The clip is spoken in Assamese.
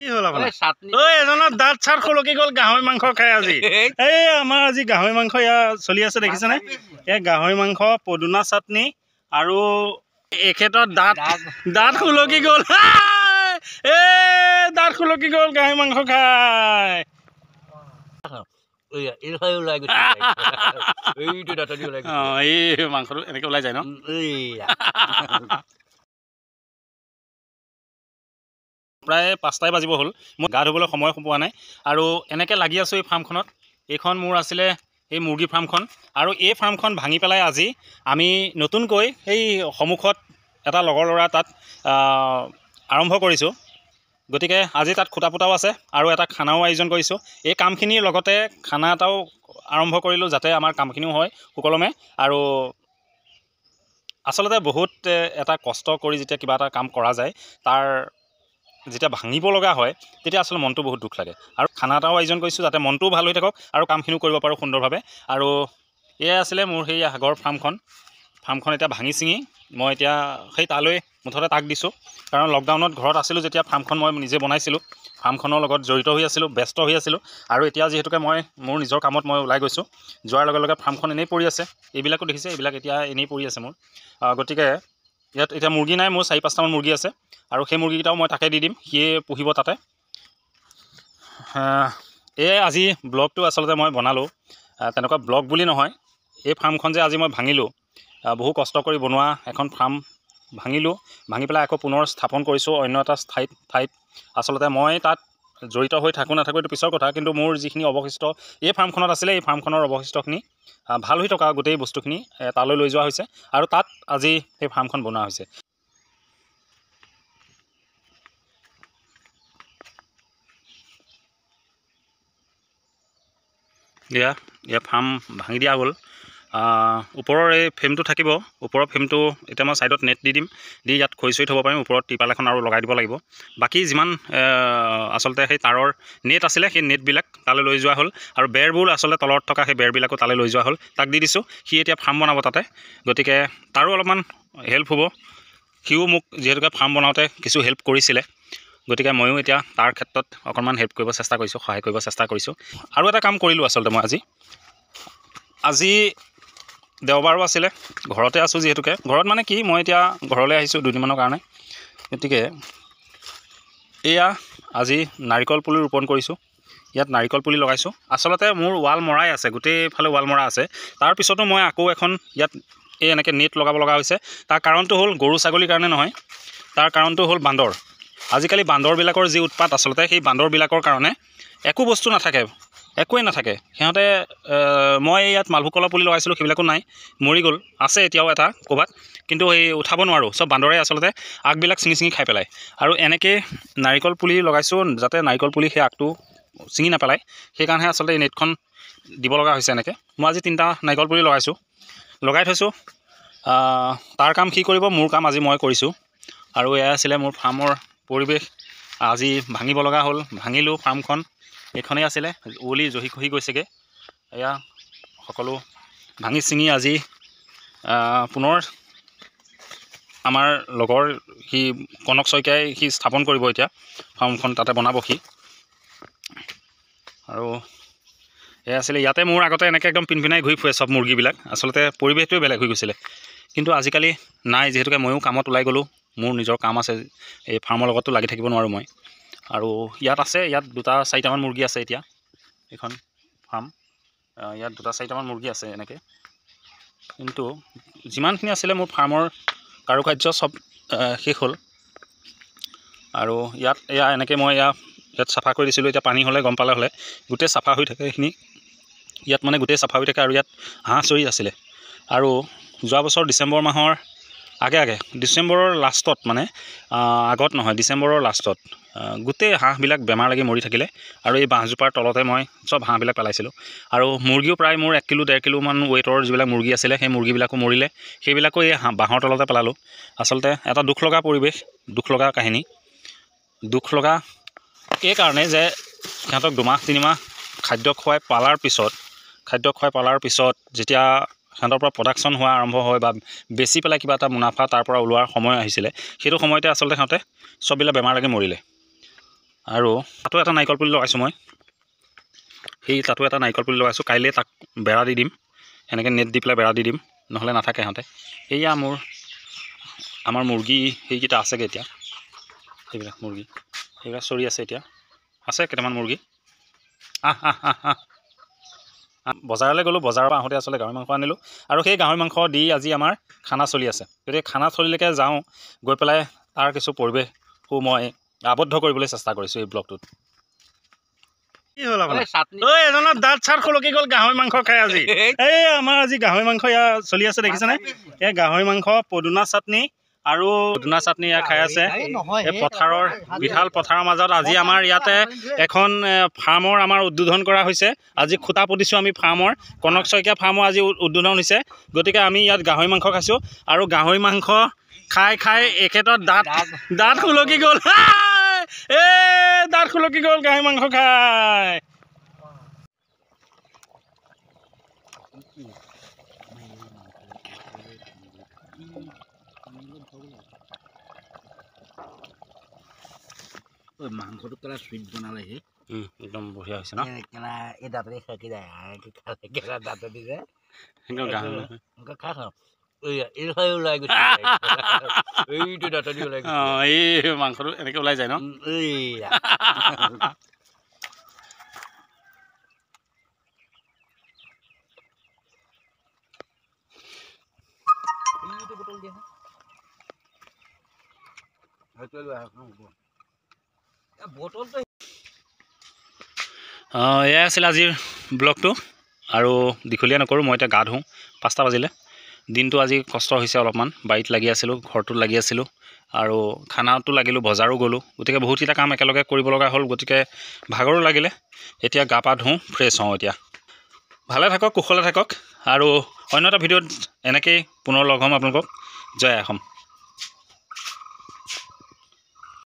কি হ'ল আপোনাৰ ঐ এজনৰ দাঁত চাত খলকি গ'ল গাহৰি মাংস খাই আজি এই আমাৰ আজি গাহৰি মাংস ইয়াৰ চলি আছে দেখিছেনে এই গাহৰি মাংস পদুনা চাটনি আৰু এখেতৰ দাঁত খলকি গ'ল দাঁত খলকি গ'ল গাহৰি মাংস খাই এই মাংসটো এনেকে ওলাই যায় ন প্ৰায় 5টাই বাজিব হ'ল মই গা ধুবলৈ সময় পোৱা নাই আৰু এনেকৈ লাগি আছোঁ এই ফাৰ্মখনত এইখন মোৰ আছিলে এই মুৰ্গী ফাৰ্মখন আৰু এই ফাৰ্মখন ভাঙি পেলাই আজি আমি নতুনকৈ এই সন্মুখত এটা লগৰ ল'ৰা তাত আৰম্ভ কৰিছোঁ গতিকে আজি তাত খুটা পুটাও আছে আৰু এটা খানাও আয়োজন কৰিছোঁ এই কামখিনিৰ লগতে খানা এটাও আৰম্ভ কৰিলোঁ যাতে আমাৰ কামখিনিও হয় সুকলমে আৰু আচলতে বহুত এটা কষ্ট কৰি যেতিয়া কিবা এটা কাম কৰা যায় তাৰ যেতিয়া ভাঙিব লগা হয় তেতিয়া আচলতে মনটো বহুত দুখ লাগে আৰু খানা এটাও আয়োজন কৰিছোঁ যাতে মনটোও ভাল হৈ থাকক আৰু কামখিনিও কৰিব পাৰোঁ সুন্দৰভাৱে আৰু এয়াই আছিলে মোৰ সেই আগৰ ফাৰ্মখন এতিয়া ভাঙি ছিঙি মই এতিয়া সেই তালৈ মুঠতে তাক দিছোঁ কাৰণ লকডাউনত ঘৰত আছিলোঁ যেতিয়া ফাৰ্মখন মই নিজে বনাইছিলোঁ ফাৰ্মখনৰ লগত জড়িত হৈ আছিলোঁ ব্যস্ত হৈ আছিলোঁ আৰু এতিয়া যিহেতুকে মই মোৰ নিজৰ কামত মই ওলাই গৈছোঁ যোৱাৰ লগে লগে ফাৰ্মখন এনেই পৰি আছে এইবিলাকো দেখিছে এইবিলাক এতিয়া এনেই পৰি আছে মোৰ গতিকে ইয়াত এতিয়া মুৰ্গী নাই মোৰ 4-5টামান মুৰ্গী আছে আৰু সেই মুৰ্গীকেইটাও মই তাকে দি দিম সিয়ে পুহিব তাতে এই আজি ব্লগটো আচলতে মই বনালোঁ তেনেকুৱা ব্লগ বুলি নহয় এই ফাৰ্মখন যে আজি মই ভাঙিলোঁ বহু কষ্ট কৰি বনোৱা এখন ফাৰ্ম ভাঙি পেলাই আকৌ পুনৰ স্থাপন কৰিছোঁ অন্য এটা ঠাইত আচলতে মই তাত জড়িত হৈ থাকোঁ নাথাকোঁ এইটো পিছৰ কথা কিন্তু মোৰ যিখিনি অৱশিষ্ট এই ফাৰ্মখনত আছিলে এই ফাৰ্মখনৰ অৱশিষ্টখিনি ভাল হৈ থকা গোটেই বস্তুখিনি তালৈ লৈ যোৱা হৈছে আৰু তাত আজি সেই ফাৰ্মখন বনোৱা হৈছে এয়া ফাৰ্ম ভাঙি দিয়া হ'ল ওপৰৰ এই ফ্ৰেমটো থাকিব ওপৰৰ ফ্ৰেমটো এতিয়া মই ছাইডত নেট দি দিম দি ইয়াত খৰি চৰি থ'ব পাৰিম ওপৰত টিপাল এখন আৰু লগাই দিব লাগিব বাকী যিমান আচলতে সেই তাঁৰৰ নেট আছিলে সেই নেটবিলাক তালৈ লৈ যোৱা হ'ল আৰু বেৰবোৰ আচলতে তলত থকা সেই বেৰবিলাকো তালৈ লৈ যোৱা হ'ল তাক দি দিছোঁ সি এতিয়া ফাৰ্ম বনাব তাতে গতিকে তাৰো অলপমান হেল্প হ'ব সিও মোক যিহেতুকে ফাৰ্ম বনাওঁতে কিছু হেল্প কৰিছিলে গতিকে ময়ো এতিয়া তাৰ ক্ষেত্ৰত অকণমান হেল্প কৰিব চেষ্টা কৰিছোঁ সহায় কৰিব চেষ্টা কৰিছোঁ আৰু এটা কাম কৰিলোঁ আচলতে মই আজি দেওবাৰো আছিলে ঘৰতে আছোঁ যিহেতুকে ঘৰত মানে কি মই এতিয়া ঘৰলৈ আহিছোঁ 2 দিনমানৰ কাৰণে গতিকে এয়া আজি নাৰিকল পুলি ৰোপণ কৰিছোঁ ইয়াত নাৰিকল পুলি লগাইছোঁ আচলতে মোৰ ৱাল মৰাই আছে গোটেইফালে ৱাল মৰা আছে তাৰপিছতো মই আকৌ এখন ইয়াত এই এনেকৈ নেট লগাব লগা হৈছে তাৰ কাৰণটো হ'ল গৰু ছাগলীৰ কাৰণে নহয় তাৰ কাৰণটো হ'ল বান্দৰ আজিকালি বান্দৰবিলাকৰ যি উৎপাত আচলতে সেই বান্দৰবিলাকৰ কাৰণে একো বস্তু নাথাকে একোৱেই নাথাকে সিহঁতে মই ইয়াত মালভোগ কলৰ পুলি লগাইছিলোঁ সেইবিলাকো নাই মৰি গ'ল আছে এতিয়াও এটা ক'ৰবাত কিন্তু এই উঠাব নোৱাৰোঁ চব বান্দৰে আচলতে আগবিলাক ছিঙি খাই পেলায় আৰু এনেকৈ নাৰিকল পুলি লগাইছোঁ যাতে নাৰিকল পুলি সেই আগটো ছিঙি নাপেলায় সেইকাৰণেহে আচলতে এই নেটখন দিব লগা হৈছে এনেকৈ মই আজি 3টা নাৰিকল পুলি লগাই থৈছোঁ তাৰ কাম সি কৰিব মোৰ কাম আজি মই কৰিছোঁ আৰু এয়া আছিলে মোৰ ফাৰ্মৰ পৰিৱেশ আজি ভাঙিব লগা হ'ল ভাঙিলোঁ ফাৰ্মখন এইখনেই আছিলে উৱলি জহি খহি গৈছেগৈ এয়া সকলো ভাঙি ছিঙি আজি পুনৰ আমাৰ লগৰ সি কনক শইকীয়াই সি স্থাপন কৰিব এতিয়া ফাৰ্মখন তাতে বনাব সি আৰু এয়া আছিলে ইয়াতে মোৰ আগতে এনেকৈ একদম পিনপিনাই ঘূৰি ফুৰে চব মুৰ্গীবিলাক আচলতে পৰিৱেশটোৱে বেলেগ হৈ গৈছিলে কিন্তু আজিকালি নাই যিহেতুকে ময়ো কামত ওলাই গ'লোঁ মোৰ নিজৰ কাম আছে এই ফাৰ্মৰ লগতো লাগি থাকিব নোৱাৰোঁ মই আৰু ইয়াত আছে ইয়াত 2-4টামান মুৰ্গী আছে এতিয়া এইখন ফাৰ্ম ইয়াত 2-4টামান মুৰ্গী আছে এনেকৈ কিন্তু যিমানখিনি আছিলে মোৰ ফাৰ্মৰ কাৰুকাৰ্য চব শেষ হ'ল আৰু ইয়াত এয়া এনেকৈ মই ইয়াত চাফা কৰি দিছিলোঁ এতিয়া পানী হ'লে গম পালে হ'লে গোটেই চাফা হৈ থাকে এইখিনি ইয়াত মানে গোটেই চাফা হৈ থাকে আৰু ইয়াত হাঁহ চৰি আছিলে আৰু যোৱা বছৰ ডিচেম্বৰ মাহৰ আগে ডিচেম্বৰৰ লাষ্টত মানে আগত নহয় ডিচেম্বৰৰ লাষ্টত গোটেই হাঁহবিলাক বেমাৰ লাগি মৰি থাকিলে আৰু এই বাঁহজোপাৰ তলতে মই চব হাঁহবিলাক পেলাইছিলোঁ আৰু মুৰ্গীও প্ৰায় মোৰ 1 কিলো 1.5 কিলোমান ৱেইটৰ যিবিলাক মুৰ্গী আছিলে সেই মুৰ্গীবিলাকো মৰিলে সেইবিলাকো এই বাঁহৰ তলতে পেলালোঁ আচলতে এটা দুখ লগা পৰিৱেশ দুখ লগা কাহিনী দুখ লগা এই কাৰণে যে সিহঁতক 2-3 মাহ খাদ্য খুৱাই পালাৰ পিছত যেতিয়া সিহঁতৰ পৰা প্ৰডাকশ্যন হোৱা আৰম্ভ হয় বা বেছি পেলাই কিবা এটা মুনাফা তাৰ পৰা ওলোৱাৰ সময় আহিছিলে সেইটো সময়তে আচলতে সিহঁতে চববিলাক বেমাৰ লাগি মৰিলে আৰু তাতো এটা নাৰিকল পুলি লগাইছোঁ মই, সেই তাতো এটা নাৰিকল পুলি লগাইছোঁ। কাইলৈ তাক বেৰা দি দিম, এনেকৈ নেট দি পেলাই বেৰা দি দিম, নহ'লে নাথাকে সিহঁতে। এয়া আমাৰ মুৰ্গী সেইকেইটা আছেগৈ এতিয়া, সেইবিলাক মুৰ্গী সেইবিলাক চৰি আছে এতিয়া, আছে কেইটামান মুৰ্গী। বজাৰলৈ গ'লোঁ, বজাৰৰ পৰা আহোঁতে আচলতে গাহৰি মাংস আনিলোঁ, আৰু সেই গাহৰি মাংস দি আজি আমাৰ খানা চলি আছে। গতিকে খানা চলিলৈকে যাওঁ, গৈ পেলাই তাৰ কিছু পৰিৱেশো মই আবদ্ধ কৰিবলৈ চেষ্টা কৰিছোঁ এই ব্লগটোত। কি হ'ল আপোনাৰ? এজনৰ দাঁত চাত খলকি গ'ল গাহৰি মাংস খাই আজি। এই আমাৰ আজি গাহৰি মাংস ইয়াৰ চলি আছে দেখিছেনে? এই গাহৰি মাংস, পদুনা চাটনি আৰু পদুনা চাটনি ইয়াৰ খাই আছে। এই পথাৰৰ বিশাল পথাৰৰ মাজত আজি আমাৰ ইয়াতে এখন ফাৰ্মৰ আমাৰ উদ্বোধন কৰা হৈছে। আজি খুটা পুতিছোঁ আমি ফাৰ্মৰ, কনক শইকীয়া ফাৰ্মৰ আজি উদ্বোধন হৈছে। গতিকে আমি ইয়াত গাহৰি মাংস খাইছোঁ, আৰু গাহৰি মাংস খাই খাই এখেতৰ দাঁত খুলকি গ'ল। দাঁত খুলকি গ'ল গাহৰি মাংস খাই। মাংসটো কেলা চুইট বনালে সি একদম বঢ়িয়া হৈছে ন? কেলা এই দাঁততে খাকি যায় কেলা দাঁততে যে খা খাওঁ এই ওলাই গৈছে এইটো দাঁতদি ওলাই গৈছে। এই মাংসটো এনেকৈ ওলাই যায় ন? এয়াই আছিল আজিৰ ব্লগটো, আৰু দীঘলীয়া নকৰোঁ। মই এতিয়া গা ধুওঁ, 5টা বাজিলে। দিনটো আজি কষ্ট হৈছে অলপমান, বাৰীত লাগি আছিলোঁ, ঘৰটোত লাগি আছিলোঁ, আৰু খানাতো লাগিলোঁ, বজাৰো গ'লোঁ। গতিকে বহুতকেইটা কাম একেলগে কৰিব লগা হ'ল, গতিকে ভাগৰো লাগিলে। এতিয়া গা পা ধুওঁ, ফ্ৰেছ হওঁ এতিয়া। ভালে থাকক, কুশলে থাকক, আৰু অন্য এটা ভিডিঅ'ত এনেকৈয়ে পুনৰ লগ হ'ম আপোনালোকক। জয় অসম।